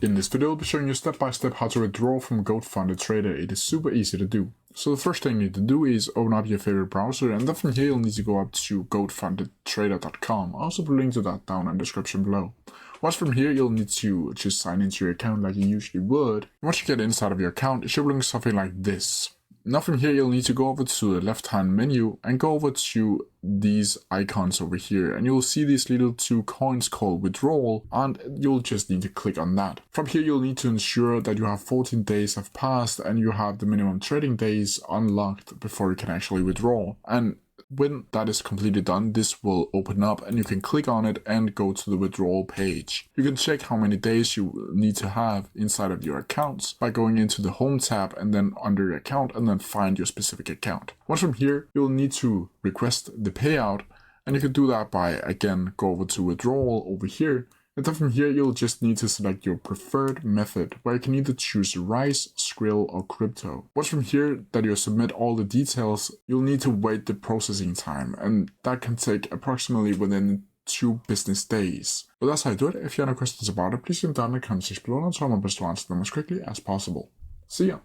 In this video, I'll be showing you step by step how to withdraw from a goat-funded trader. It is super easy to do. So the first thing you need to do is open up your favorite browser, and then from here you'll need to go up to goatfundedtrader.com. I'll also put a link to that down in the description below. Once from here, you'll need to just sign into your account like you usually would. Once you get inside of your account, it should look something like this. Now from here, you'll need to go over to the left-hand menu and go over to these icons over here, and you'll see these little two coins called withdrawal, and you'll just need to click on that. From here, you'll need to ensure that you have 14 days have passed and you have the minimum trading days unlocked before you can actually withdraw. And when that is completely done, this will open up and you can click on it and go to the withdrawal page. You can check how many days you need to have inside of your accounts by going into the home tab and then under your account and then find your specific account. Once from here, you'll need to request the payout, and you can do that by, again, go over to withdrawal over here. And then from here, you'll just need to select your preferred method, where you can either choose Rice, Skrill, or Crypto. Once from here that you submit all the details, you'll need to wait the processing time, and that can take approximately within 2 business days. But that's how I do it. If you have any questions about it, please leave them down in the comment section below, and I'll try my best to answer them as quickly as possible. See ya!